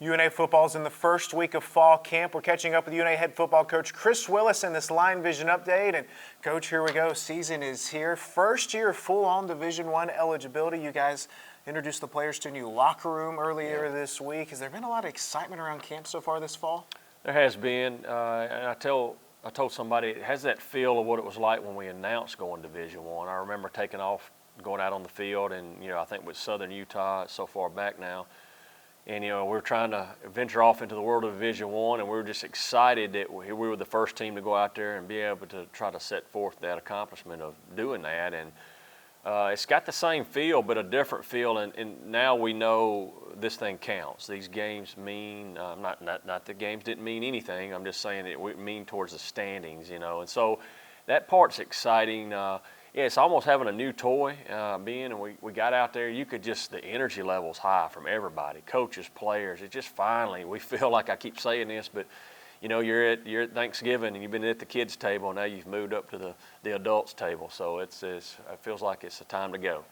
UNA football's in the first week of fall camp. We're catching up with UNA head football coach Chris Willis in this Line Vision update. And Coach, here we go. Season is here. First year full-on Division I eligibility. You guys introduced the players to a new locker room earlier this week. Has there been a lot of excitement around camp so far this fall? There has been. And I told somebody it has that feel of what it was like when we announced going to Division I. I remember taking off, going out on the field, and I think with Southern Utah, it's so far back now. And we're trying to venture off into the world of Division I, and we were just excited that we were the first team to go out there and be able to try to set forth that accomplishment of doing that. And it's got the same feel, but a different feel. And now we know this thing counts. These games mean not that games didn't mean anything. I'm just saying it mean towards the standings, And so that part's exciting. Yeah, it's almost having a new toy and we got out there. You could just, the energy level's high from everybody, coaches, players. It just finally, we feel like, I keep saying this, but you're at Thanksgiving and you've been at the kids' table, and now you've moved up to the adults' table. So it feels like it's the time to go.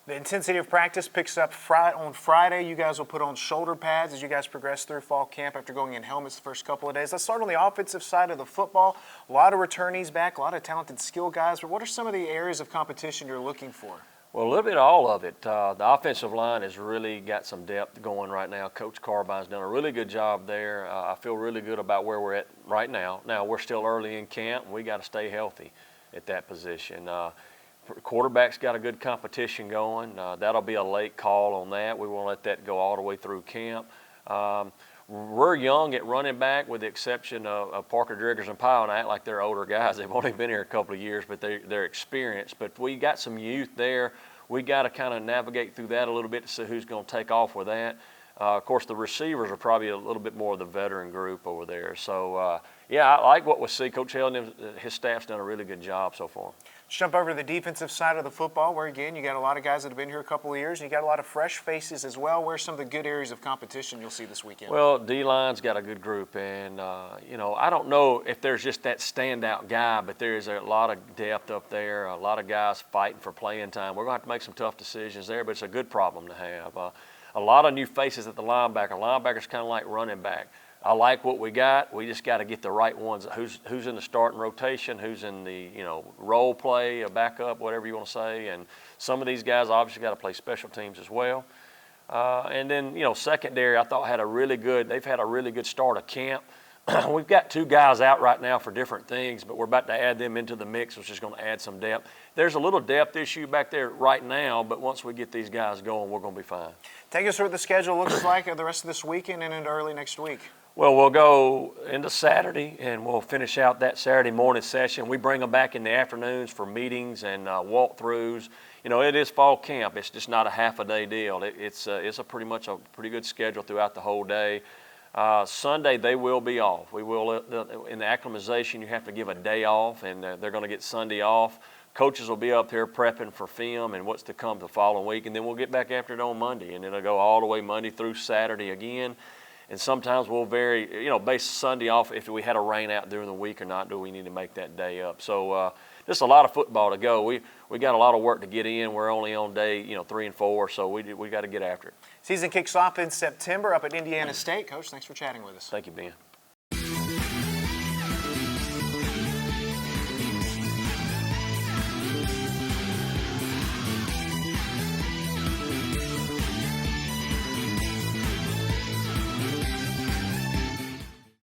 The intensity of practice picks up on Friday. You guys will put on shoulder pads as you guys progress through fall camp after going in helmets the first couple of days. Let's start on the offensive side of the football. A lot of returnees back, a lot of talented skill guys. But what are some of the areas of competition you're looking for? Well, a little bit of all of it. The offensive line has really got some depth going right now. Coach Carbine's done a really good job there. I feel really good about where we're at right now. Now, we're still early in camp, and we got to stay healthy at that position. Quarterback's got a good competition going. That'll be a late call on that. We won't let that go all the way through camp. We're young at running back, with the exception of Parker Driggers and Powell, and I act like they're older guys. They've only been here a couple of years, but they're experienced. But we got some youth there. We got to kind of navigate through that a little bit to see who's going to take off with that. Of course, the receivers are probably a little bit more of the veteran group over there. So, yeah, I like what we see. Coach Held and his staff's done a really good job so far. Let's jump over to the defensive side of the football, where, again, you got a lot of guys that have been here a couple of years, and you got a lot of fresh faces as well. Where's some of the good areas of competition you'll see this weekend? Well, D-line's got a good group, and, I don't know if there's just that standout guy, but there's a lot of depth up there, a lot of guys fighting for playing time. We're going to have to make some tough decisions there, but it's a good problem to have. A lot of new faces at the linebacker. Linebacker's kind of like running back. I like what we got. We just got to get the right ones. Who's in the starting rotation? Who's in the role play, a backup, whatever you want to say. And some of these guys obviously got to play special teams as well. And then secondary, I thought they've had a really good start of camp. We've got two guys out right now for different things, but we're about to add them into the mix, which is going to add some depth. There's a little depth issue back there right now, but once we get these guys going, we're going to be fine. Take us through what the schedule looks like the rest of this weekend and into early next week. Well, we'll go into Saturday, and we'll finish out that Saturday morning session. We bring them back in the afternoons for meetings and walkthroughs. It is fall camp. It's just not a half-a-day deal. It's pretty much a pretty good schedule throughout the whole day. Sunday, they will be off. We will, in the acclimatization, you have to give a day off, and they're going to get Sunday off. Coaches will be up here prepping for film and what's to come the following week, and then we'll get back after it on Monday, and it'll go all the way Monday through Saturday again. And sometimes we'll base Sunday off if we had a rain out during the week or not. Do we need to make that day up? So just a lot of football to go. We got a lot of work to get in. We're only on day 3 and 4, so we got to get after it. Season kicks off in September up at Indiana State. Coach, thanks for chatting with us. Thank you, Ben.